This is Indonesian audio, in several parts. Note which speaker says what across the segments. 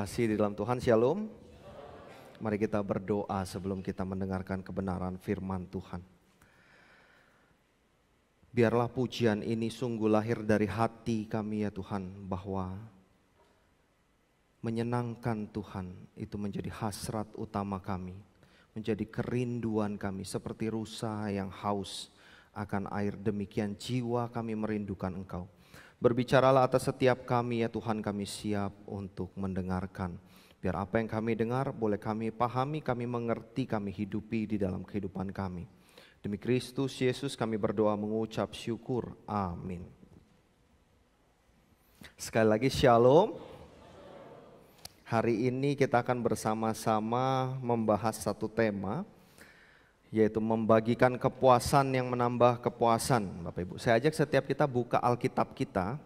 Speaker 1: kasih di dalam Tuhan, Shalom. Mari kita berdoa sebelum kita mendengarkan kebenaran firman Tuhan. Biarlah pujian ini sungguh lahir dari hati kami ya Tuhan, bahwa menyenangkan Tuhan itu menjadi hasrat utama kami, menjadi kerinduan kami seperti rusa yang haus akan air, demikian jiwa kami merindukan Engkau. Berbicaralah atas setiap kami ya Tuhan, kami siap untuk mendengarkan. Biar apa yang kami dengar boleh kami pahami, kami mengerti, kami hidupi di dalam kehidupan kami. Demi Kristus Yesus kami berdoa mengucap syukur. Amin. Sekali lagi shalom. Hari ini kita akan bersama-sama membahas satu tema, yaitu membagikan kepuasan yang menambah kepuasan. Bapak Ibu, saya ajak setiap kita buka Alkitab kita.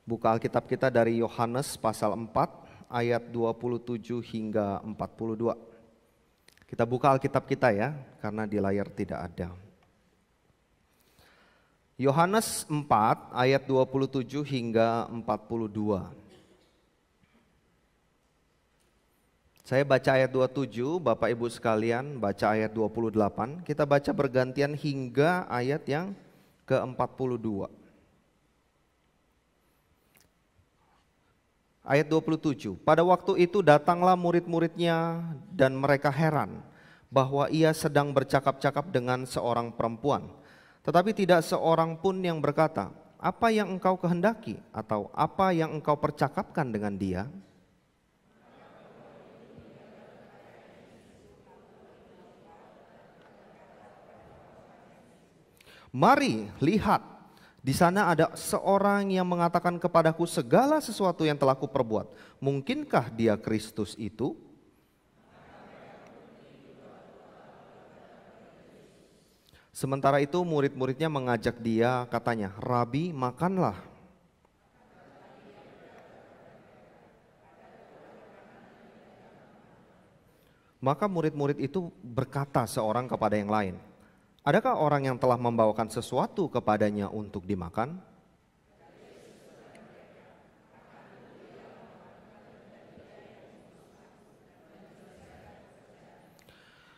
Speaker 1: Buka Alkitab kita dari Yohanes pasal 4 ayat 27 hingga 42. Kita buka Alkitab kita ya, karena di layar tidak ada. Yohanes 4 ayat 27 hingga 42. Saya baca ayat 27, Bapak Ibu sekalian baca ayat 28. Kita baca bergantian hingga ayat yang ke-42. Ayat 27, pada waktu itu datanglah murid-muridnya dan mereka heran bahwa ia sedang bercakap-cakap dengan seorang perempuan. Tetapi tidak seorang pun yang berkata, apa yang engkau kehendaki atau apa yang engkau percakapkan dengan dia? Mari lihat, di sana ada seorang yang mengatakan kepadaku segala sesuatu yang telah kuperbuat. Mungkinkah dia Kristus itu? Sementara itu murid-muridnya mengajak dia, katanya, Rabi, makanlah. Maka murid-murid itu berkata seorang kepada yang lain, adakah orang yang telah membawakan sesuatu kepadanya untuk dimakan?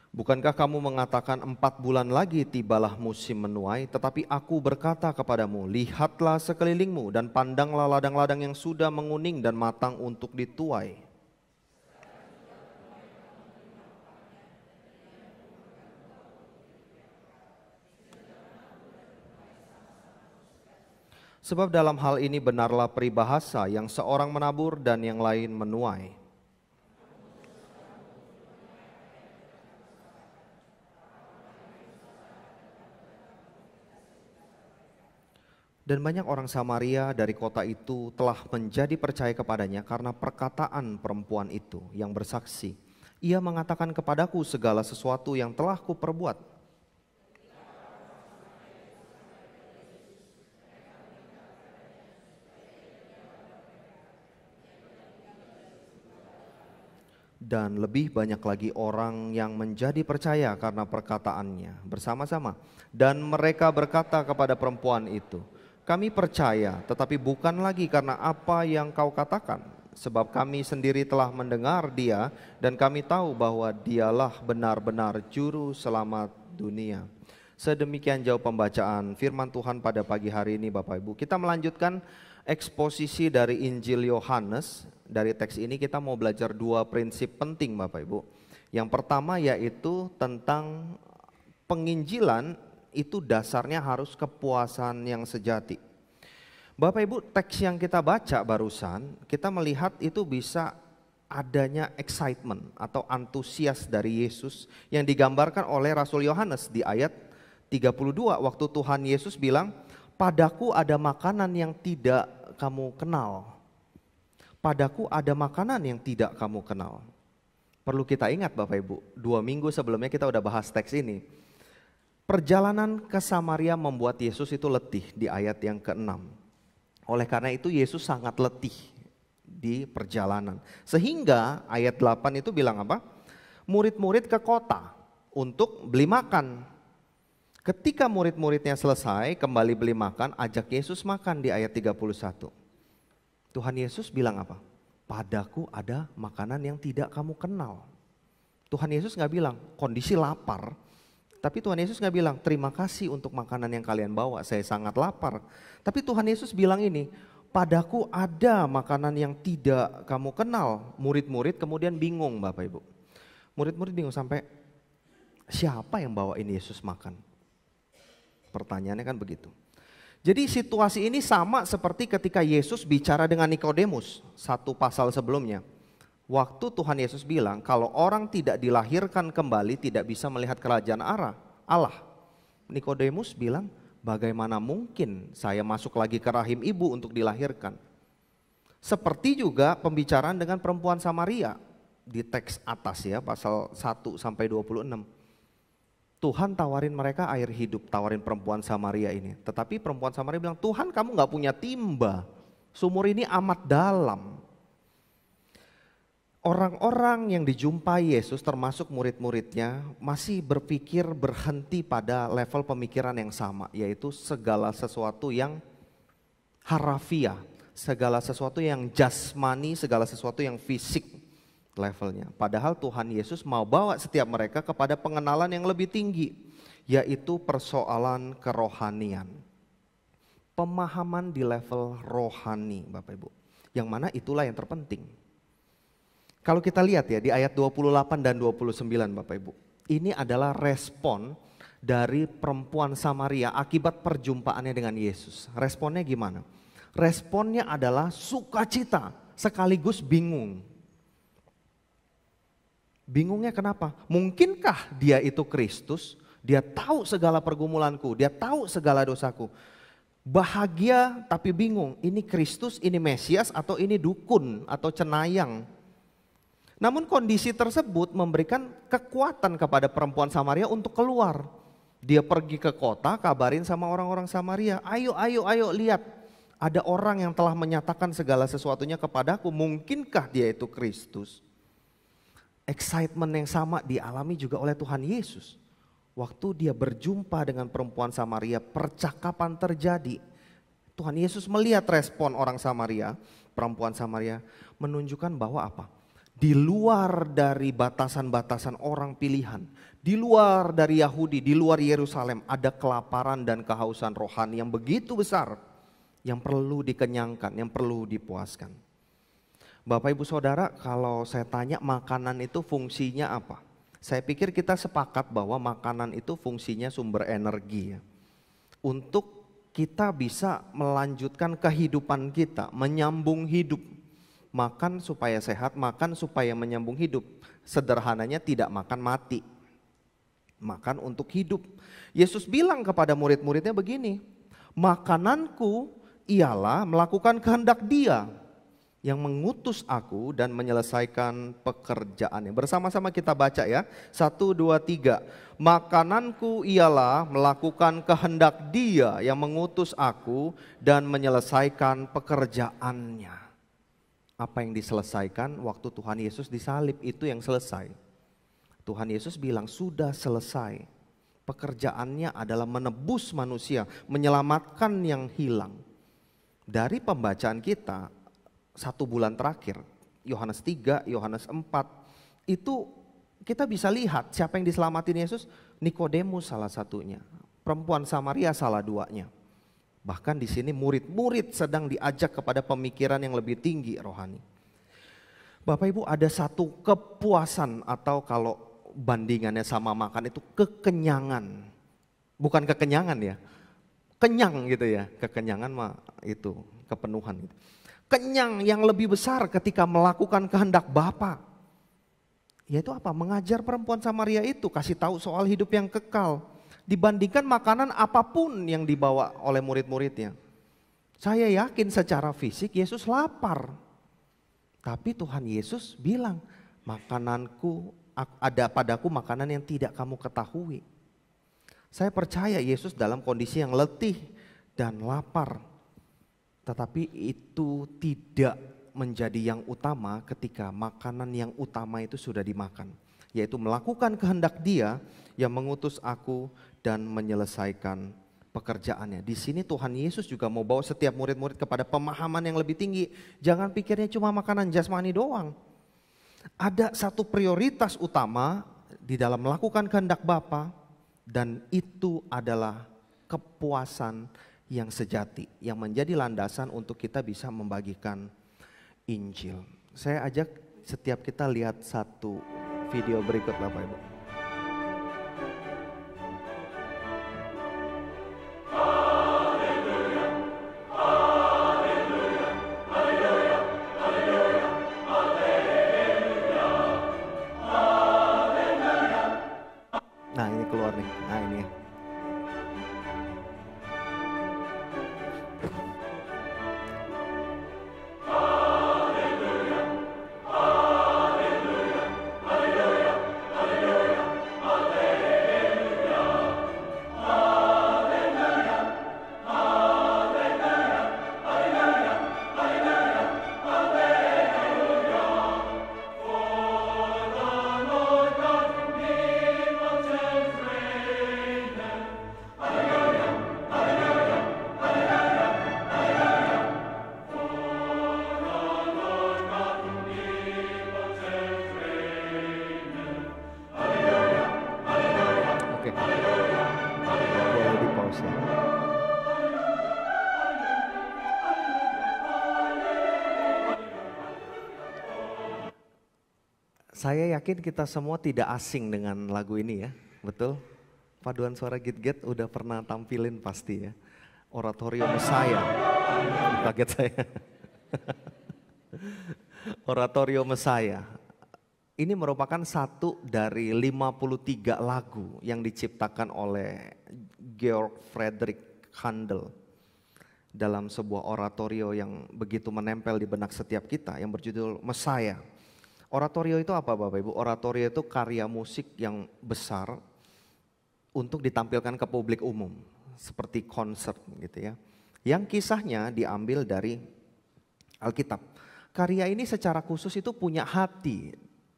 Speaker 1: Bukankah kamu mengatakan 4 bulan lagi tibalah musim menuai, tetapi aku berkata kepadamu, lihatlah sekelilingmu dan pandanglah ladang-ladang yang sudah menguning dan matang untuk dituai. Sebab dalam hal ini benarlah peribahasa yang seorang menabur dan yang lain menuai. Dan banyak orang Samaria dari kota itu telah menjadi percaya kepadanya karena perkataan perempuan itu yang bersaksi. Ia mengatakan kepadaku segala sesuatu yang telah kuperbuat. Dan lebih banyak lagi orang yang menjadi percaya karena perkataannya bersama-sama. Dan mereka berkata kepada perempuan itu, kami percaya tetapi bukan lagi karena apa yang kau katakan. Sebab kami sendiri telah mendengar dia dan kami tahu bahwa dialah benar-benar juru selamat dunia. Sedemikian jauh pembacaan firman Tuhan pada pagi hari ini Bapak Ibu. Kita melanjutkan eksposisi dari Injil Yohanes. Dari teks ini kita mau belajar 2 prinsip penting Bapak Ibu. Yang pertama yaitu tentang penginjilan itu dasarnya harus kepuasan yang sejati. Bapak Ibu, teks yang kita baca barusan kita melihat itu bisa adanya excitement atau antusias dari Yesus yang digambarkan oleh Rasul Yohanes di ayat 32 waktu Tuhan Yesus bilang, padaku ada makanan yang tidak kamu kenal. Padaku ada makanan yang tidak kamu kenal. Perlu kita ingat Bapak Ibu, 2 minggu sebelumnya kita udah bahas teks ini. Perjalanan ke Samaria membuat Yesus itu letih di ayat yang ke-6. Oleh karena itu Yesus sangat letih di perjalanan. Sehingga ayat 8 itu bilang apa? Murid-murid ke kota untuk beli makan. Ketika murid-muridnya selesai kembali beli makan, ajak Yesus makan di ayat 31. Tuhan Yesus bilang apa? padaku ada makanan yang tidak kamu kenal. Tuhan Yesus nggak bilang kondisi lapar, tapi Tuhan Yesus nggak bilang terima kasih untuk makanan yang kalian bawa, saya sangat lapar. Tapi Tuhan Yesus bilang ini, padaku ada makanan yang tidak kamu kenal. Murid-murid kemudian bingung Bapak Ibu. Murid-murid bingung sampai siapa yang bawain Yesus makan? Pertanyaannya kan begitu. Jadi situasi ini sama seperti ketika Yesus bicara dengan Nikodemus satu pasal sebelumnya. Waktu Tuhan Yesus bilang kalau orang tidak dilahirkan kembali tidak bisa melihat kerajaan Allah. Nikodemus bilang bagaimana mungkin saya masuk lagi ke rahim ibu untuk dilahirkan. Seperti juga pembicaraan dengan perempuan Samaria di teks atas ya pasal 1 sampai 26. Tuhan tawarin mereka air hidup, tawarin perempuan Samaria ini. Tetapi perempuan Samaria bilang, Tuhan kamu gak punya timba, sumur ini amat dalam. Orang-orang yang dijumpai Yesus termasuk murid-muridnya masih berpikir berhenti pada level pemikiran yang sama. Yaitu segala sesuatu yang harafiah, segala sesuatu yang jasmani, segala sesuatu yang fisik levelnya. Padahal Tuhan Yesus mau bawa setiap mereka kepada pengenalan yang lebih tinggi, yaitu persoalan kerohanian. Pemahaman di level rohani Bapak Ibu, yang mana itulah yang terpenting. Kalau kita lihat ya di ayat 28 dan 29 Bapak Ibu, ini adalah respon dari perempuan Samaria akibat perjumpaannya dengan Yesus. Responnya gimana? Responnya adalah sukacita sekaligus bingung. Bingungnya kenapa? Mungkinkah dia itu Kristus? Dia tahu segala pergumulanku, dia tahu segala dosaku. Bahagia tapi bingung, ini Kristus, ini Mesias atau ini dukun atau cenayang. Namun kondisi tersebut memberikan kekuatan kepada perempuan Samaria untuk keluar. Dia pergi ke kota, kabarin sama orang-orang Samaria, ayo lihat. Ada orang yang telah menyatakan segala sesuatunya kepadaku, mungkinkah dia itu Kristus? Excitement yang sama dialami juga oleh Tuhan Yesus. Waktu dia berjumpa dengan perempuan Samaria, percakapan terjadi. Tuhan Yesus melihat respon orang Samaria, perempuan Samaria, menunjukkan bahwa apa? Di luar dari batasan-batasan orang pilihan, di luar dari Yahudi, di luar Yerusalem, ada kelaparan dan kehausan rohani yang begitu besar, yang perlu dikenyangkan, yang perlu dipuaskan. Bapak Ibu Saudara, kalau saya tanya makanan itu fungsinya apa? Saya pikir kita sepakat bahwa makanan itu fungsinya sumber energi ya. Untuk kita bisa melanjutkan kehidupan kita, menyambung hidup. Makan supaya sehat, makan supaya menyambung hidup. Sederhananya tidak makan mati. Makan untuk hidup. Yesus bilang kepada murid-muridnya begini, makananku ialah melakukan kehendak Dia yang mengutus aku dan menyelesaikan pekerjaannya. Bersama-sama kita baca ya. 1, 2, 3. Makananku ialah melakukan kehendak Dia yang mengutus aku dan menyelesaikan pekerjaannya. Apa yang diselesaikan waktu Tuhan Yesus disalib itu yang selesai. Tuhan Yesus bilang sudah selesai. Pekerjaannya adalah menebus manusia, menyelamatkan yang hilang. Dari pembacaan kita 1 bulan terakhir, Yohanes 3, Yohanes 4, itu kita bisa lihat siapa yang diselamatin Yesus. Nikodemus salah satunya, perempuan Samaria salah duanya. Bahkan di sini murid-murid sedang diajak kepada pemikiran yang lebih tinggi rohani. Bapak Ibu, ada satu kepuasan atau kalau bandingannya sama makan itu kekenyangan. Bukan kekenyangan ya, kenyang gitu ya, kekenyangan mah itu kepenuhan gitu. Kenyang yang lebih besar ketika melakukan kehendak Bapa. Yaitu apa? Mengajar perempuan Samaria itu, kasih tahu soal hidup yang kekal. Dibandingkan makanan apapun yang dibawa oleh murid-muridnya. Saya yakin secara fisik Yesus lapar. Tapi Tuhan Yesus bilang, makananku ada padaku makanan yang tidak kamu ketahui. Saya percaya Yesus dalam kondisi yang letih dan lapar. Tetapi itu tidak menjadi yang utama ketika makanan yang utama itu sudah dimakan. Yaitu melakukan kehendak Dia yang mengutus aku dan menyelesaikan pekerjaannya. Di sini Tuhan Yesus juga mau bawa setiap murid-murid kepada pemahaman yang lebih tinggi. Jangan pikirnya cuma makanan jasmani doang. Ada satu prioritas utama di dalam melakukan kehendak Bapa, dan itu adalah kepuasan yang sejati, yang menjadi landasan untuk kita bisa membagikan Injil. Saya ajak setiap kita lihat satu video berikut Bapak Ibu. Nah ini keluar nih, nah ini ya. Oke, boleh di pause ya. Saya yakin kita semua tidak asing dengan lagu ini ya, betul? Paduan suara Git-Get udah pernah tampilin pasti ya. Oratorio Mesaya, kaget saya. Oratorio Mesaya. Ini merupakan satu dari 53 lagu yang diciptakan oleh Georg Friedrich Handel dalam sebuah oratorio yang begitu menempel di benak setiap kita yang berjudul Mesaya. Oratorio itu apa Bapak Ibu? Oratorio itu karya musik yang besar untuk ditampilkan ke publik umum seperti konser gitu ya. Yang kisahnya diambil dari Alkitab. Karya ini secara khusus itu punya hati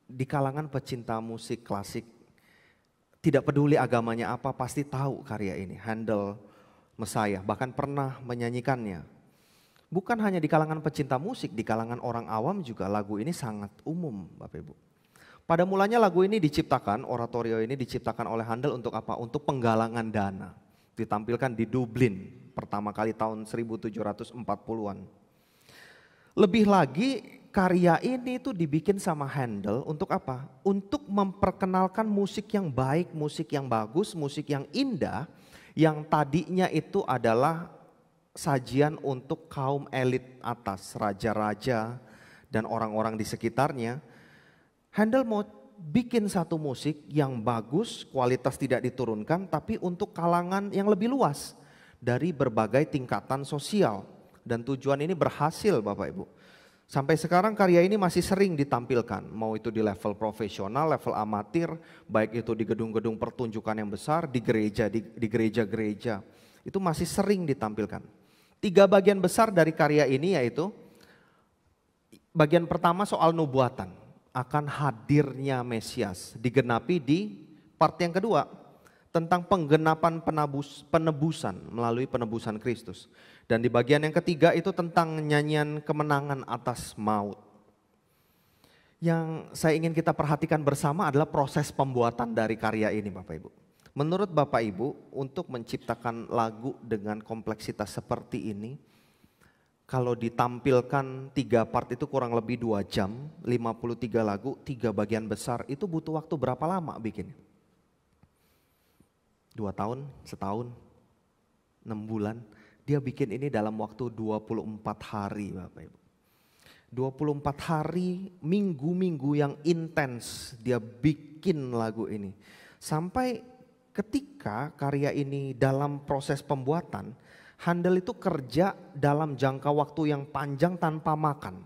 Speaker 1: di kalangan pecinta musik klasik. Tidak peduli agamanya apa, pasti tahu karya ini. Handel, Mesaya, bahkan pernah menyanyikannya. Bukan hanya di kalangan pecinta musik, di kalangan orang awam juga lagu ini sangat umum Bapak Ibu. Pada mulanya lagu ini diciptakan, oratorio ini diciptakan oleh Handel untuk apa? Untuk penggalangan dana. Ditampilkan di Dublin pertama kali tahun 1740-an. Lebih lagi karya ini tuh dibikin sama Handel untuk apa? Untuk memperkenalkan musik yang baik, musik yang bagus, musik yang indah. Yang tadinya itu adalah sajian untuk kaum elit atas, raja-raja dan orang-orang di sekitarnya. Handel mau bikin satu musik yang bagus, kualitas tidak diturunkan, tapi untuk kalangan yang lebih luas dari berbagai tingkatan sosial. Dan tujuan ini berhasil Bapak Ibu. Sampai sekarang karya ini masih sering ditampilkan, mau itu di level profesional, level amatir, baik itu di gedung-gedung pertunjukan yang besar, di gereja-gereja, itu masih sering ditampilkan. 3 bagian besar dari karya ini yaitu, bagian pertama soal nubuatan, akan hadirnya Mesias, digenapi di part yang kedua, tentang penggenapan penebusan melalui penebusan Kristus. Dan di bagian yang ketiga itu tentang nyanyian kemenangan atas maut. Yang saya ingin kita perhatikan bersama adalah proses pembuatan dari karya ini Bapak Ibu. Menurut Bapak Ibu, untuk menciptakan lagu dengan kompleksitas seperti ini, kalau ditampilkan 3 part itu kurang lebih 2 jam, 53 lagu, 3 bagian besar, itu butuh waktu berapa lama bikin? 2 tahun, setahun, 6 bulan. Dia bikin ini dalam waktu 24 hari Bapak Ibu. 24 hari, minggu-minggu yang intens dia bikin lagu ini. Sampai ketika karya ini dalam proses pembuatan, Handel itu kerja dalam jangka waktu yang panjang tanpa makan.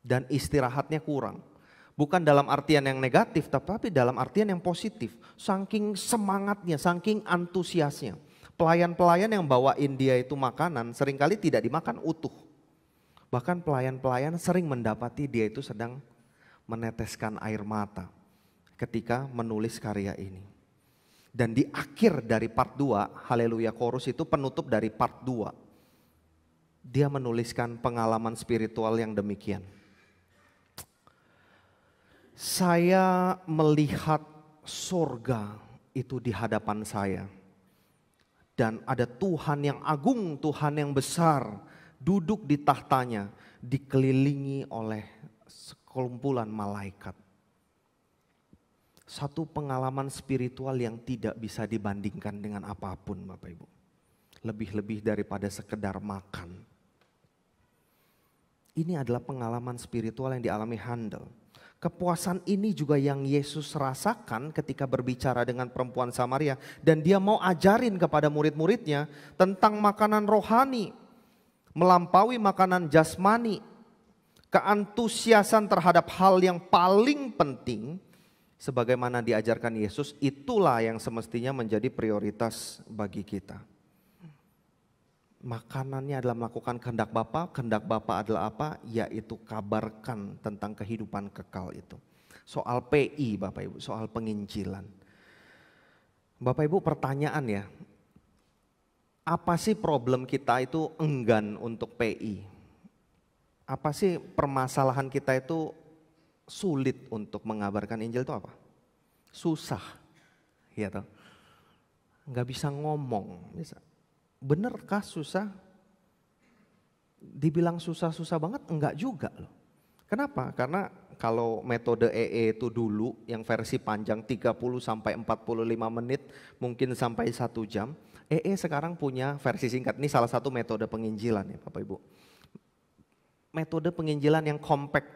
Speaker 1: Dan istirahatnya kurang. Bukan dalam artian yang negatif, tapi dalam artian yang positif. Saking semangatnya, saking antusiasnya. Pelayan-pelayan yang bawain dia itu makanan seringkali tidak dimakan utuh. Bahkan pelayan-pelayan sering mendapati dia itu sedang meneteskan air mata ketika menulis karya ini. Dan di akhir dari part 2, Haleluya Chorus itu penutup dari part 2. Dia menuliskan pengalaman spiritual yang demikian. Saya melihat surga itu di hadapan saya. Dan ada Tuhan yang agung, Tuhan yang besar, duduk di tahtanya, dikelilingi oleh sekumpulan malaikat. Satu pengalaman spiritual yang tidak bisa dibandingkan dengan apapun, Bapak Ibu. Lebih-lebih daripada sekedar makan. Ini adalah pengalaman spiritual yang dialami Handel. Kepuasan ini juga yang Yesus rasakan ketika berbicara dengan perempuan Samaria. Dan dia mau ajarin kepada murid-muridnya tentang makanan rohani. Melampaui makanan jasmani. Keantusiasan terhadap hal yang paling penting. Sebagaimana diajarkan Yesus, itulah yang semestinya menjadi prioritas bagi kita. Makanannya adalah melakukan kehendak Bapa adalah apa? Yaitu kabarkan tentang kehidupan kekal itu. Soal PI Bapak Ibu, soal penginjilan. Bapak Ibu pertanyaan ya, apa sih problem kita itu enggan untuk PI? Apa sih permasalahan kita itu sulit untuk mengabarkan Injil itu apa? Susah, ya toh. Nggak bisa ngomong, bisa. Benerkah susah? Dibilang susah-susah banget? Enggak juga loh. Kenapa? Karena kalau metode EE itu dulu yang versi panjang 30 sampai 45 menit, mungkin sampai 1 jam. EE sekarang punya versi singkat. Ini salah satu metode penginjilan ya Bapak Ibu. Metode penginjilan yang compact,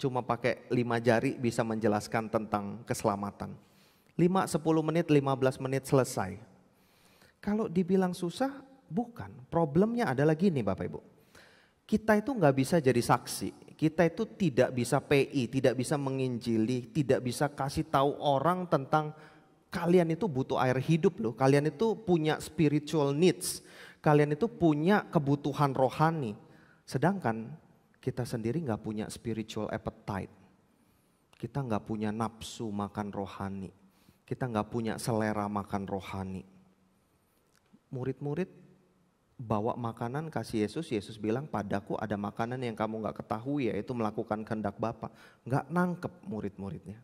Speaker 1: cuma pakai 5 jari bisa menjelaskan tentang keselamatan. 5, 10 menit, 15 menit selesai. Kalau dibilang susah, bukan. Problemnya adalah gini Bapak Ibu. Kita itu nggak bisa jadi saksi. Kita itu tidak bisa PI, tidak bisa menginjili, tidak bisa kasih tahu orang tentang kalian itu butuh air hidup loh. Kalian itu punya spiritual needs. Kalian itu punya kebutuhan rohani. Sedangkan kita sendiri nggak punya spiritual appetite. Kita nggak punya nafsu makan rohani. Kita nggak punya selera makan rohani. Murid-murid bawa makanan kasih Yesus, Yesus bilang padaku ada makanan yang kamu gak ketahui yaitu melakukan kehendak Bapa. Gak nangkep murid-muridnya.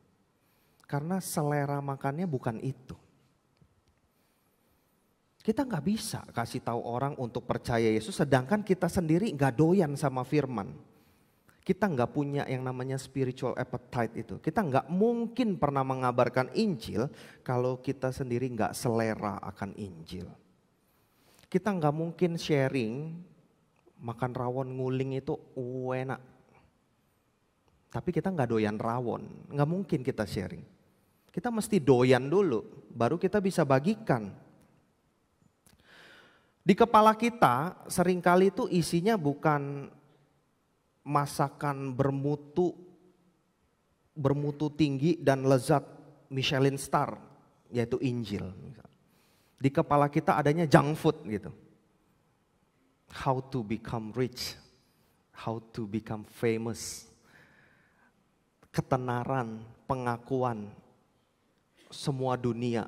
Speaker 1: Karena selera makannya bukan itu. Kita gak bisa kasih tahu orang untuk percaya Yesus sedangkan kita sendiri gak doyan sama firman. Kita gak punya yang namanya spiritual appetite itu. Kita gak mungkin pernah mengabarkan Injil kalau kita sendiri gak selera akan Injil. Kita nggak mungkin sharing makan rawon nguling itu enak. Tapi kita nggak doyan rawon, nggak mungkin kita sharing. Kita mesti doyan dulu, baru kita bisa bagikan. Di kepala kita seringkali itu isinya bukan masakan bermutu tinggi dan lezat Michelin star, yaitu Injil. Di kepala kita adanya junk food gitu. How to become rich, how to become famous. Ketenaran, pengakuan, semua dunia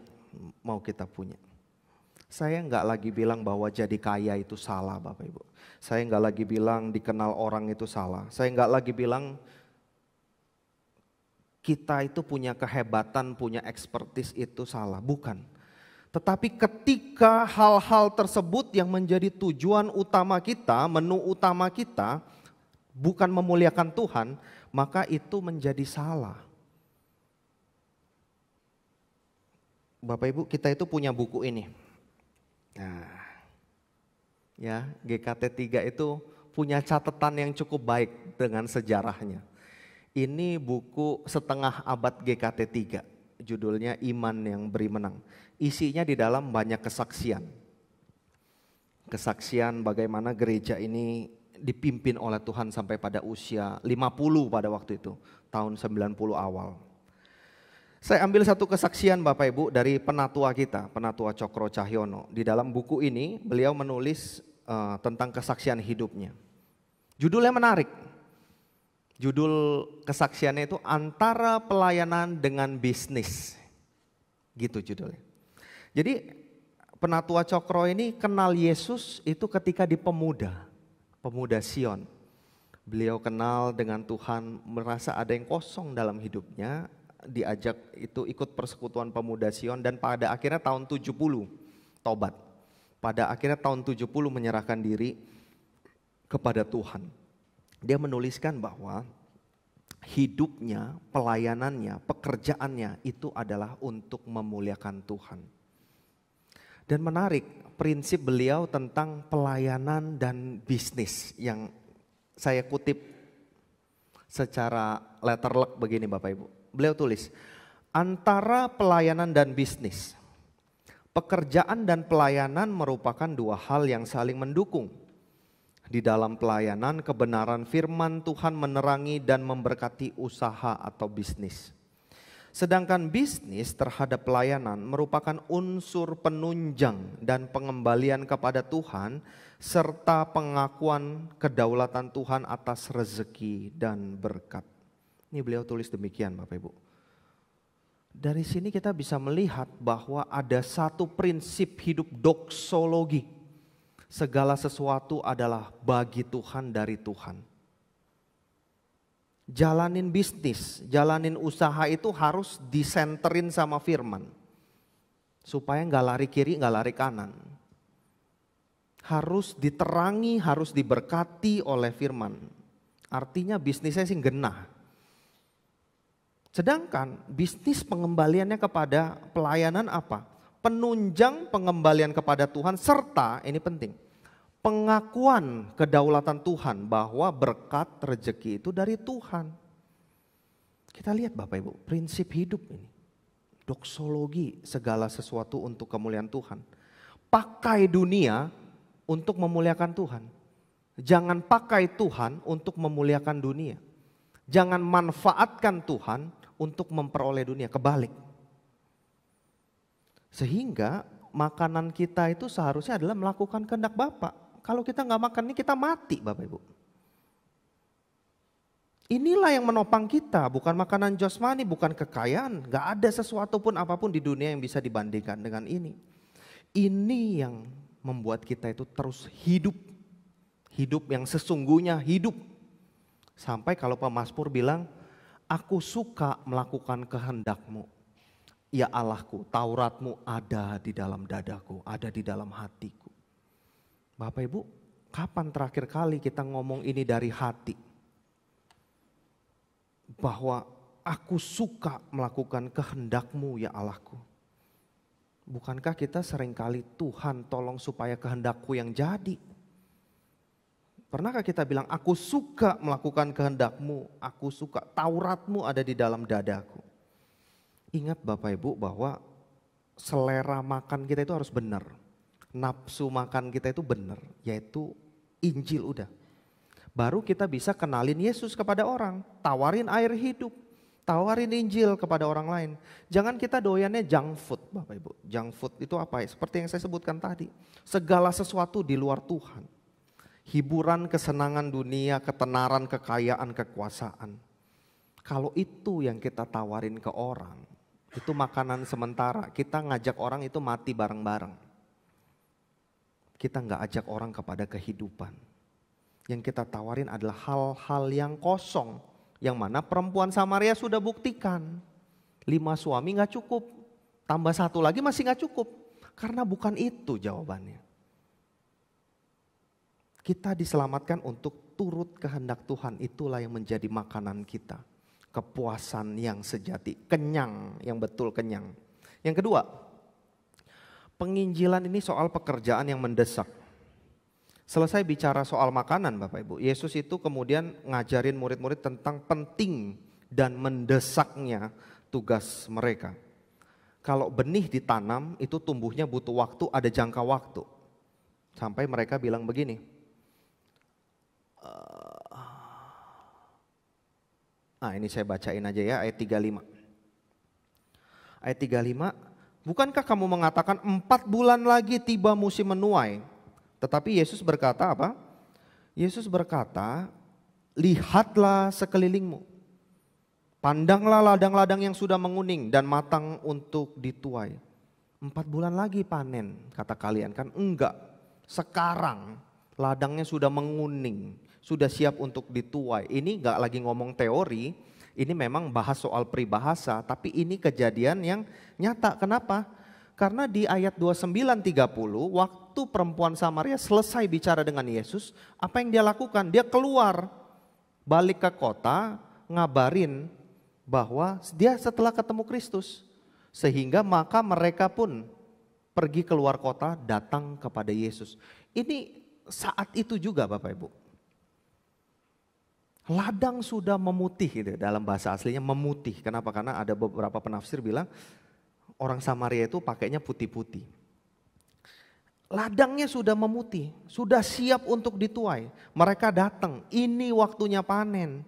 Speaker 1: mau kita punya. Saya nggak lagi bilang bahwa jadi kaya itu salah Bapak Ibu. Saya nggak lagi bilang dikenal orang itu salah. Saya nggak lagi bilang kita itu punya kehebatan, punya expertise itu salah. Bukan. Tetapi ketika hal-hal tersebut yang menjadi tujuan utama kita, menu utama kita, bukan memuliakan Tuhan, maka itu menjadi salah. Bapak Ibu, kita itu punya buku ini. Nah, ya GKT 3 itu punya catatan yang cukup baik dengan sejarahnya. Ini buku setengah abad GKT 3, judulnya Iman yang Beri Menang. Isinya di dalam banyak kesaksian. Kesaksian bagaimana gereja ini dipimpin oleh Tuhan sampai pada usia 50 pada waktu itu, tahun 90 awal. Saya ambil satu kesaksian Bapak Ibu dari penatua kita, Penatua Cokro Cahyono. Di dalam buku ini beliau menulis tentang kesaksian hidupnya. Judulnya menarik. Judul kesaksiannya itu Antara Pelayanan dengan Bisnis. Gitu judulnya. Jadi Penatua Cokro ini kenal Yesus itu ketika di pemuda Sion. Beliau kenal dengan Tuhan, merasa ada yang kosong dalam hidupnya, diajak itu ikut persekutuan pemuda Sion dan pada akhirnya tahun 70 tobat. Pada akhirnya tahun 70 menyerahkan diri kepada Tuhan. Dia menuliskan bahwa hidupnya, pelayanannya, pekerjaannya itu adalah untuk memuliakan Tuhan. Dan menarik, prinsip beliau tentang pelayanan dan bisnis yang saya kutip secara letterlek begini Bapak Ibu. Beliau tulis, antara pelayanan dan bisnis, pekerjaan dan pelayanan merupakan dua hal yang saling mendukung. Di dalam pelayanan, kebenaran firman Tuhan menerangi dan memberkati usaha atau bisnis. Sedangkan bisnis terhadap pelayanan merupakan unsur penunjang dan pengembalian kepada Tuhan serta pengakuan kedaulatan Tuhan atas rezeki dan berkat. Ini beliau tulis demikian Bapak Ibu. Dari sini kita bisa melihat bahwa ada satu prinsip hidup doksologi. Segala sesuatu adalah bagi Tuhan dari Tuhan. Jalanin bisnis, jalanin usaha itu harus disenterin sama firman. Supaya gak lari kiri, gak lari kanan. Harus diterangi, harus diberkati oleh firman. Artinya bisnisnya sih genah. Sedangkan bisnis pengembaliannya kepada pelayanan apa? Penunjang pengembalian kepada Tuhan serta, ini penting, pengakuan kedaulatan Tuhan bahwa berkat rezeki itu dari Tuhan. Kita lihat Bapak Ibu, prinsip hidup ini. Doksologi, segala sesuatu untuk kemuliaan Tuhan. Pakai dunia untuk memuliakan Tuhan. Jangan pakai Tuhan untuk memuliakan dunia. Jangan manfaatkan Tuhan untuk memperoleh dunia, kebalik. Sehingga makanan kita itu seharusnya adalah melakukan kehendak Bapa. Kalau kita nggak makan ini kita mati Bapak Ibu. Inilah yang menopang kita, bukan makanan jasmani, bukan kekayaan. Nggak ada sesuatu pun apapun di dunia yang bisa dibandingkan dengan ini. Ini yang membuat kita itu terus hidup. Hidup yang sesungguhnya hidup. Sampai kalau pemazmur bilang, aku suka melakukan kehendak-Mu. Ya Allahku, Taurat-Mu ada di dalam dadaku, ada di dalam hatiku. Bapak Ibu, kapan terakhir kali kita ngomong ini dari hati? Bahwa aku suka melakukan kehendak-Mu ya Allahku. Bukankah kita seringkali Tuhan tolong supaya kehendak-Ku yang jadi? Pernahkah kita bilang aku suka melakukan kehendak-Mu, aku suka Taurat-Mu ada di dalam dadaku. Ingat Bapak Ibu bahwa selera makan kita itu harus benar. Nafsu makan kita itu benar, yaitu Injil udah. Baru kita bisa kenalin Yesus kepada orang, tawarin air hidup, tawarin Injil kepada orang lain. Jangan kita doyannya junk food Bapak Ibu. Junk food itu apa ya? Seperti yang saya sebutkan tadi. Segala sesuatu di luar Tuhan. Hiburan, kesenangan dunia, ketenaran, kekayaan, kekuasaan. Kalau itu yang kita tawarin ke orang, itu makanan sementara. Kita ngajak orang itu mati bareng-bareng. Kita nggak ajak orang kepada kehidupan. Yang kita tawarin adalah hal-hal yang kosong. Yang mana perempuan Samaria sudah buktikan. 5 suami nggak cukup. Tambah 1 lagi masih nggak cukup. Karena bukan itu jawabannya. Kita diselamatkan untuk turut kehendak Tuhan. Itulah yang menjadi makanan kita. Kepuasan yang sejati, kenyang, yang betul kenyang. Yang kedua, penginjilan ini soal pekerjaan yang mendesak. Selesai bicara soal makanan Bapak Ibu, Yesus itu kemudian ngajarin murid-murid tentang penting dan mendesaknya tugas mereka. Kalau benih ditanam itu tumbuhnya butuh waktu, ada jangka waktu. Sampai mereka bilang begini, ini saya bacain aja ya ayat 35. Ayat 35, bukankah kamu mengatakan 4 bulan lagi tiba musim menuai? Tetapi Yesus berkata apa? Yesus berkata, lihatlah sekelilingmu. Pandanglah ladang-ladang yang sudah menguning dan matang untuk dituai. 4 bulan lagi panen, kata kalian kan? Enggak, sekarang ladangnya sudah menguning, sudah siap untuk dituai. Ini enggak lagi ngomong teori, ini memang bahas soal peribahasa, tapi ini kejadian yang nyata. Kenapa? Karena di ayat 29-30, waktu perempuan Samaria selesai bicara dengan Yesus, apa yang dia lakukan? Dia keluar, balik ke kota, ngabarin bahwa dia setelah ketemu Kristus. Sehingga maka mereka pun pergi keluar kota, datang kepada Yesus. Ini saat itu juga Bapak Ibu. Ladang sudah memutih, gitu, dalam bahasa aslinya memutih. Kenapa? Karena ada beberapa penafsir bilang orang Samaria itu pakainya putih-putih. Ladangnya sudah memutih, sudah siap untuk dituai. Mereka datang, ini waktunya panen.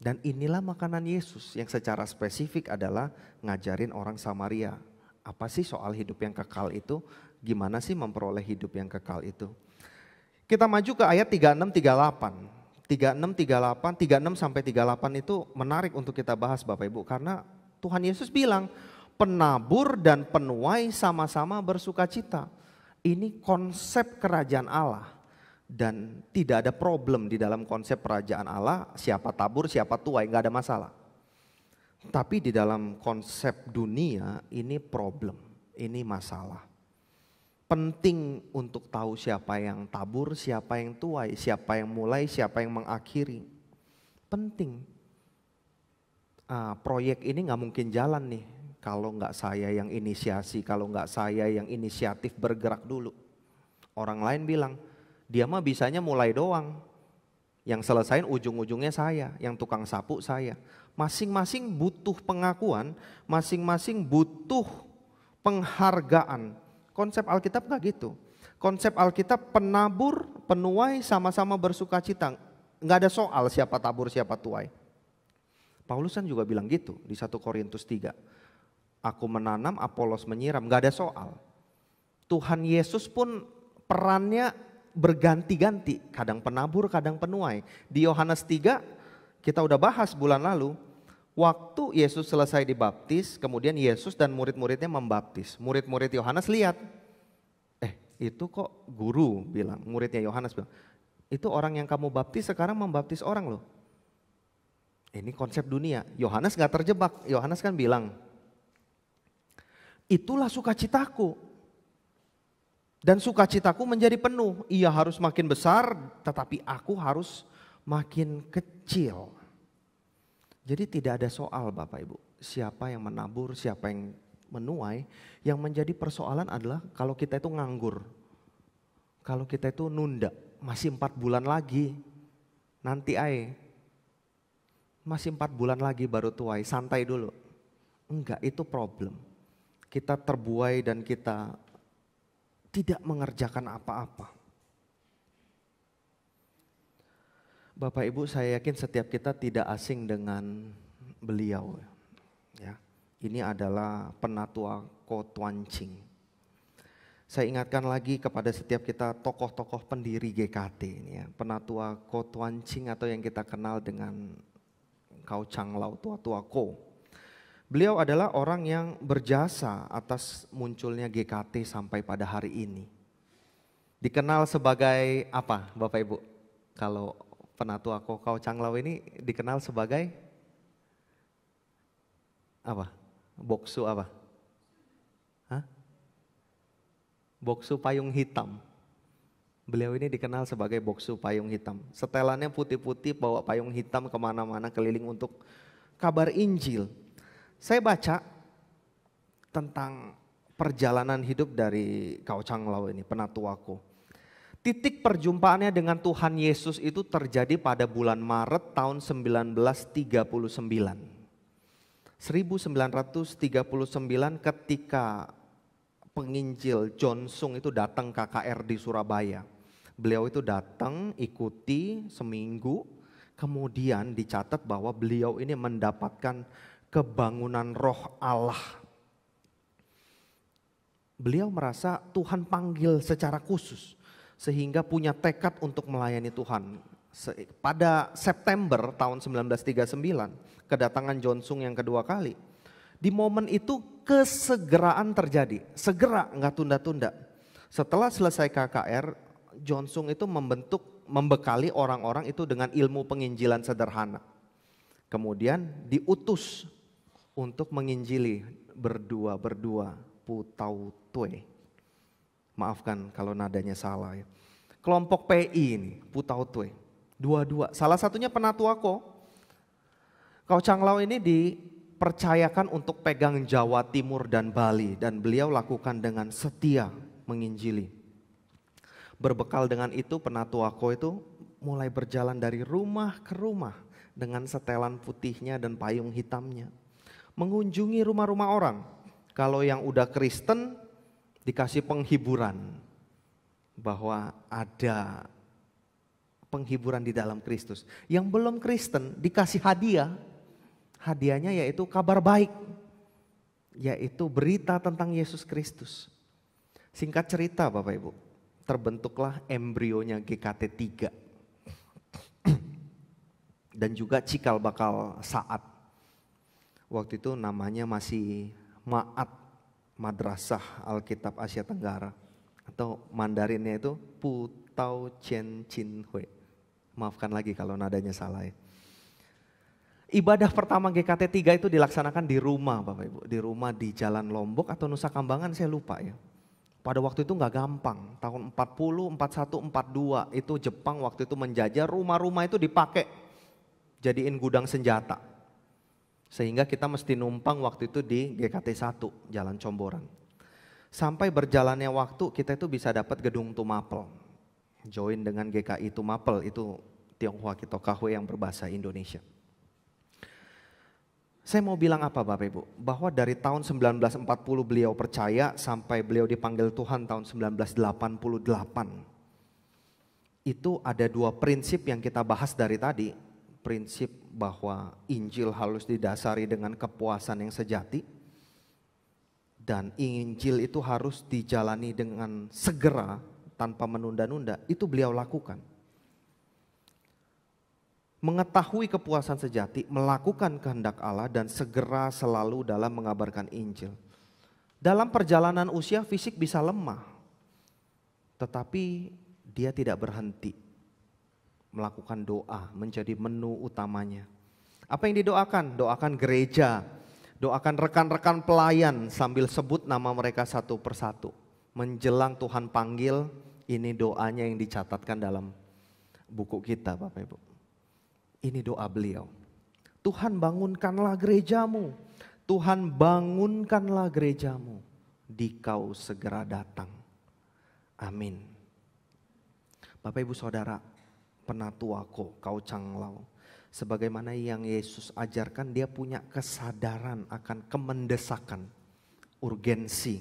Speaker 1: Dan inilah makanan Yesus yang secara spesifik adalah ngajarin orang Samaria. Apa sih soal hidup yang kekal itu? Gimana sih memperoleh hidup yang kekal itu? Kita maju ke ayat 36-38. 36, 38, 36 sampai 38 itu menarik untuk kita bahas Bapak Ibu. Karena Tuhan Yesus bilang, penabur dan penuai sama-sama bersuka cita. Ini konsep kerajaan Allah. Dan tidak ada problem di dalam konsep kerajaan Allah, siapa tabur, siapa tuai, gak ada masalah. Tapi di dalam konsep dunia ini problem, ini masalah. Penting untuk tahu siapa yang tabur, siapa yang tuai, siapa yang mulai, siapa yang mengakhiri. Penting. Proyek ini gak mungkin jalan nih kalau gak saya yang inisiasi, kalau gak saya yang inisiatif bergerak dulu. Orang lain bilang, dia mah bisanya mulai doang. Yang selesain ujung-ujungnya saya, yang tukang sapu saya. Masing-masing butuh pengakuan, masing-masing butuh penghargaan. Konsep Alkitab gak gitu. Konsep Alkitab penabur, penuai sama-sama bersuka cita. Gak ada soal siapa tabur, siapa tuai. Paulus kan juga bilang gitu di 1 Korintus 3. Aku menanam, Apolos menyiram, gak ada soal. Tuhan Yesus pun perannya berganti-ganti, kadang penabur, kadang penuai. Di Yohanes 3 kita udah bahas bulan lalu, waktu Yesus selesai dibaptis, kemudian Yesus dan murid-muridnya membaptis. Murid-murid Yohanes lihat, itu kok guru bilang, muridnya Yohanes bilang, itu orang yang kamu baptis sekarang membaptis orang loh. Ini konsep dunia. Yohanes gak terjebak, Yohanes kan bilang, itulah sukacitaku. Dan sukacitaku menjadi penuh. Ia harus makin besar, tetapi aku harus makin kecil. Jadi tidak ada soal Bapak Ibu. Siapa yang menabur, siapa yang menuai. Yang menjadi persoalan adalah kalau kita itu nganggur. Kalau kita itu nunda. Masih 4 bulan lagi. Nanti masih 4 bulan lagi baru tuai. Santai dulu. Enggak, itu problem. Kita terbuai dan kita tidak mengerjakan apa-apa. Bapak Ibu, saya yakin setiap kita tidak asing dengan beliau. Ya, ini adalah Penatua Ko Tuan Ching. Saya ingatkan lagi kepada setiap kita tokoh-tokoh pendiri GKT ini ya. Penatua Ko Tuan Ching atau yang kita kenal dengan Kau Chang Lao, Tua-Tua Ko. Beliau adalah orang yang berjasa atas munculnya GKT sampai pada hari ini. Dikenal sebagai apa Bapak Ibu? Kalau Penatua Kau Chang Lao ini dikenal sebagai apa? Boksu apa? Hah? Boksu payung hitam. Beliau ini dikenal sebagai Boksu payung hitam. Setelannya putih-putih, bawa payung hitam kemana-mana keliling untuk kabar Injil. Saya baca tentang perjalanan hidup dari Kau Chang Lao ini, Penatuaku. Titik perjumpaannya dengan Tuhan Yesus itu terjadi pada bulan Maret tahun 1939. 1939 ketika penginjil John Sung itu datang KKR di Surabaya. Beliau itu datang ikuti seminggu, kemudian dicatat bahwa beliau ini mendapatkan kebangunan roh Allah. Beliau merasa Tuhan panggil secara khusus sehingga punya tekad untuk melayani Tuhan. Pada September tahun 1939 kedatangan John Sung yang kedua kali. Di momen itu kesegeraan terjadi, segera nggak tunda-tunda. Setelah selesai KKR, John Sung itu membekali orang-orang itu dengan ilmu penginjilan sederhana. Kemudian diutus untuk menginjili berdua, Putau Tue. Maafkan kalau nadanya salah ya. Kelompok PI ini, Putau Tue. Dua-dua, salah satunya Penatua Ko. Kau Changlao ini dipercayakan untuk pegang Jawa Timur dan Bali. Dan beliau lakukan dengan setia menginjili. Berbekal dengan itu Penatua Ko itu mulai berjalan dari rumah ke rumah dengan setelan putihnya dan payung hitamnya. Mengunjungi rumah-rumah orang. Kalau yang udah Kristen dikasih penghiburan. Bahwa ada penghiburan di dalam Kristus. Yang belum Kristen dikasih hadiah. Hadiahnya yaitu kabar baik. Yaitu berita tentang Yesus Kristus. Singkat cerita Bapak Ibu. Terbentuklah embrionya GKT 3. Dan juga cikal bakal Saat. Waktu itu namanya masih Ma'at, Madrasah Alkitab Asia Tenggara. Atau Mandarinnya itu Putau Chen Chin Hui. Maafkan lagi kalau nadanya salah ya. Ibadah pertama GKT 3 itu dilaksanakan di rumah Bapak Ibu. Di rumah di Jalan Lombok atau Nusa Kambangan saya lupa ya. Pada waktu itu gak gampang. Tahun 40, 41, 42 itu Jepang waktu itu menjajah rumah-rumah itu dipakai. Jadiin gudang senjata. Sehingga kita mesti numpang waktu itu di GKT 1 Jalan Comboran. Sampai berjalannya waktu kita itu bisa dapat gedung Tumapel. Join dengan GKI Tumapel itu Tionghoa Kitokahwe yang berbahasa Indonesia. Saya mau bilang apa Bapak Ibu? Bahwa dari tahun 1940 beliau percaya sampai beliau dipanggil Tuhan tahun 1988. Itu ada dua prinsip yang kita bahas dari tadi. Prinsip bahwa Injil harus didasari dengan kepuasan yang sejati. Dan Injil itu harus dijalani dengan segera tanpa menunda-nunda. Itu beliau lakukan. Mengetahui kepuasan sejati, melakukan kehendak Allah dan segera selalu dalam mengabarkan Injil. Dalam perjalanan usia fisik bisa lemah, tetapi dia tidak berhenti melakukan doa menjadi menu utamanya. Apa yang didoakan? Doakan gereja, doakan rekan-rekan pelayan sambil sebut nama mereka satu persatu. Menjelang Tuhan panggil, ini doanya yang dicatatkan dalam buku kita Bapak Ibu. Ini doa beliau. Tuhan bangunkanlah gerejamu. Tuhan bangunkanlah gerejamu. Dikau segera datang. Amin. Bapak Ibu Saudara, Penatua Ko, Kau Changlao. Sebagaimana yang Yesus ajarkan, dia punya kesadaran akan kemendesakan, urgensi.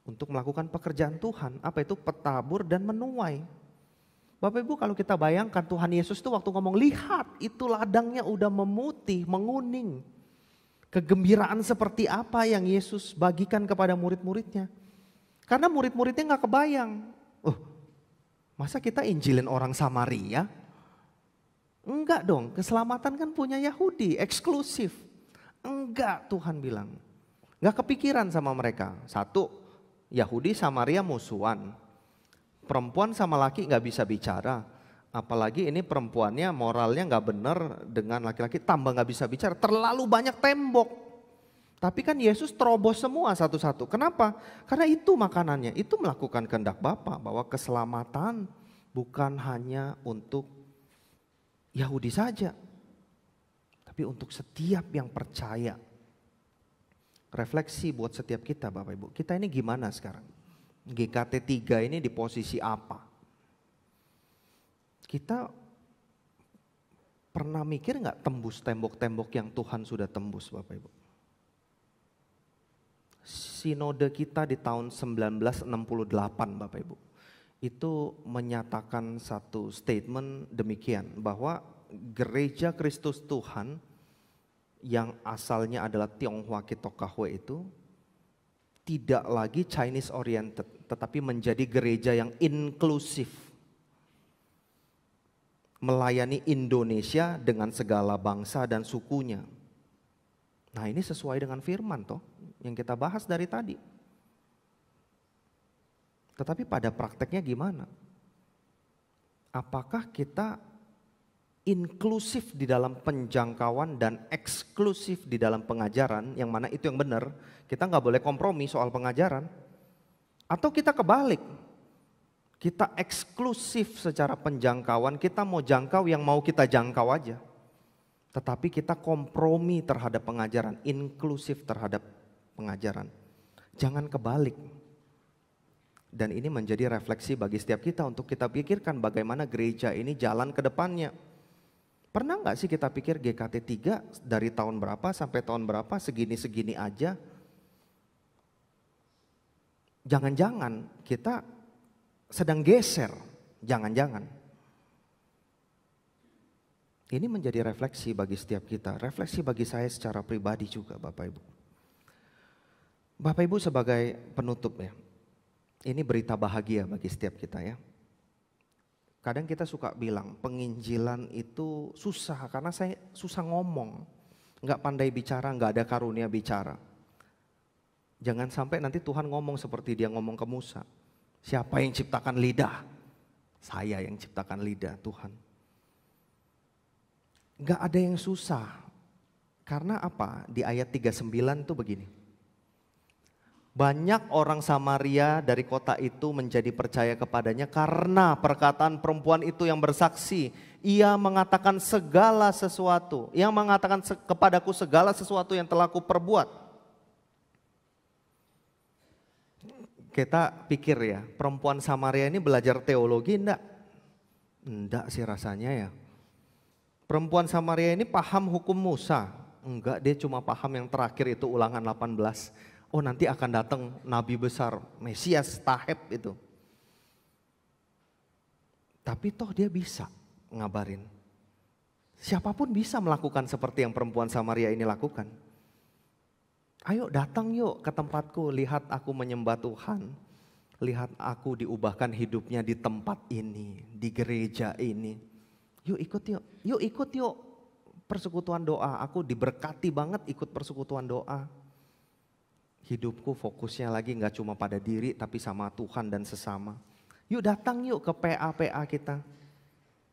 Speaker 1: Untuk melakukan pekerjaan Tuhan. Apa itu? Petabur dan menuai. Bapak Ibu kalau kita bayangkan Tuhan Yesus itu waktu ngomong, lihat itu ladangnya udah memutih, menguning. Kegembiraan seperti apa yang Yesus bagikan kepada murid-muridnya. Karena murid-muridnya gak kebayang. Masa kita injilin orang Samaria? Enggak dong, keselamatan kan punya Yahudi, eksklusif. Enggak, Tuhan bilang. Gak kepikiran sama mereka. Satu, Yahudi Samaria musuhan. Perempuan sama laki gak bisa bicara. Apalagi ini perempuannya moralnya gak benar dengan laki-laki tambah gak bisa bicara. Terlalu banyak tembok. Tapi kan Yesus terobos semua satu-satu. Kenapa? Karena itu makanannya. Itu melakukan kehendak Bapa. Bahwa keselamatan bukan hanya untuk Yahudi saja. Tapi untuk setiap yang percaya. Refleksi buat setiap kita Bapak Ibu. Kita ini gimana sekarang? GKT 3 ini di posisi apa? Kita pernah mikir gak tembus tembok-tembok yang Tuhan sudah tembus Bapak Ibu? Sinode kita di tahun 1968 Bapak Ibu. Itu menyatakan satu statement demikian. Bahwa gereja Kristus Tuhan yang asalnya adalah Tionghoa Kitokahwe itu tidak lagi Chinese oriented, tetapi menjadi gereja yang inklusif. Melayani Indonesia dengan segala bangsa dan sukunya. Nah ini sesuai dengan firman toh yang kita bahas dari tadi. Tetapi pada prakteknya gimana? Apakah kita inklusif di dalam penjangkauan dan eksklusif di dalam pengajaran, yang mana itu yang benar, kita nggak boleh kompromi soal pengajaran. Atau kita kebalik, kita eksklusif secara penjangkauan, kita mau jangkau yang mau kita jangkau aja. Tetapi kita kompromi terhadap pengajaran, inklusif terhadap pengajaran. Jangan kebalik. Dan ini menjadi refleksi bagi setiap kita untuk kita pikirkan bagaimana gereja ini jalan ke depannya. Pernah nggak sih kita pikir GKT 3 dari tahun berapa sampai tahun berapa segini-segini aja? Jangan-jangan kita sedang geser, jangan-jangan. Ini menjadi refleksi bagi setiap kita, refleksi bagi saya secara pribadi juga Bapak Ibu. Bapak Ibu sebagai penutup ya, ini berita bahagia bagi setiap kita ya. Kadang kita suka bilang penginjilan itu susah karena saya susah ngomong. Nggak pandai bicara, nggak ada karunia bicara. Jangan sampai nanti Tuhan ngomong seperti dia ngomong ke Musa. Siapa yang ciptakan lidah? Saya yang ciptakan lidah, Tuhan. Nggak ada yang susah. Karena apa? Di ayat 39 tuh begini. Banyak orang Samaria dari kota itu menjadi percaya kepadanya karena perkataan perempuan itu yang bersaksi. Ia mengatakan segala sesuatu. Yang mengatakan kepadaku segala sesuatu yang telah kuperbuat. Kita pikir ya, perempuan Samaria ini belajar teologi enggak? Enggak sih rasanya ya. Perempuan Samaria ini paham hukum Musa. Enggak, dia cuma paham yang terakhir itu Ulangan 18. Oh nanti akan datang nabi besar, Mesias, Taheb itu. Tapi toh dia bisa ngabarin. Siapapun bisa melakukan seperti yang perempuan Samaria ini lakukan. Ayo datang yuk ke tempatku, lihat aku menyembah Tuhan. Lihat aku diubahkan hidupnya di tempat ini, di gereja ini. Yuk ikut yuk, yuk ikut yuk persekutuan doa. Aku diberkati banget ikut persekutuan doa. Hidupku fokusnya lagi gak cuma pada diri tapi sama Tuhan dan sesama. Yuk datang yuk ke PA-PA kita.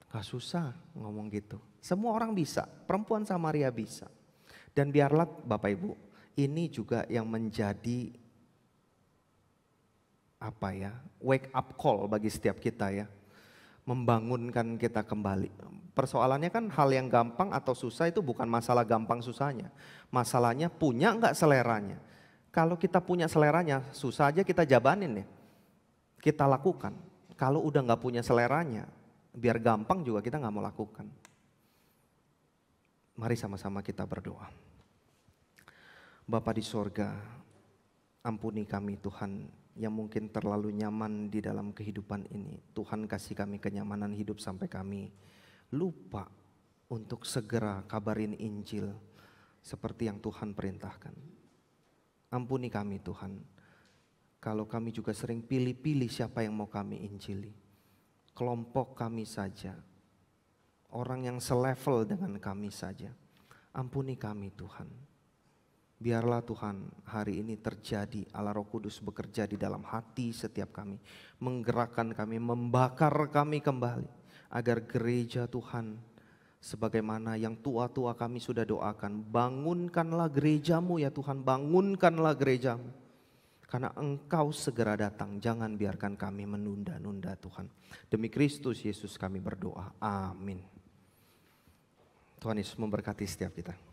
Speaker 1: Gak susah ngomong gitu. Semua orang bisa, perempuan Samaria bisa. Dan biarlah Bapak Ibu, ini juga yang menjadi wake up call bagi setiap kita ya. Membangunkan kita kembali. Persoalannya kan hal yang gampang atau susah itu bukan masalah gampang susahnya. Masalahnya punya gak seleranya. Kalau kita punya seleranya, susah aja kita jabanin ya. Kita lakukan. Kalau udah gak punya seleranya, biar gampang juga kita gak mau lakukan. Mari sama-sama kita berdoa. Bapa di sorga, ampuni kami Tuhan yang mungkin terlalu nyaman di dalam kehidupan ini. Tuhan kasih kami kenyamanan hidup sampai kami lupa untuk segera kabarin Injil seperti yang Tuhan perintahkan. Ampuni kami Tuhan, kalau kami juga sering pilih-pilih siapa yang mau kami injili. Kelompok kami saja, orang yang selevel dengan kami saja. Ampuni kami Tuhan. Biarlah Tuhan hari ini terjadi, Allah Roh Kudus bekerja di dalam hati setiap kami. Menggerakkan kami, membakar kami kembali. Agar gereja Tuhan, sebagaimana yang tua-tua kami sudah doakan, bangunkanlah gerejamu ya Tuhan, bangunkanlah gerejamu. Karena Engkau segera datang, jangan biarkan kami menunda-nunda Tuhan. Demi Kristus Yesus kami berdoa, amin. Tuhan Yesus memberkati setiap kita.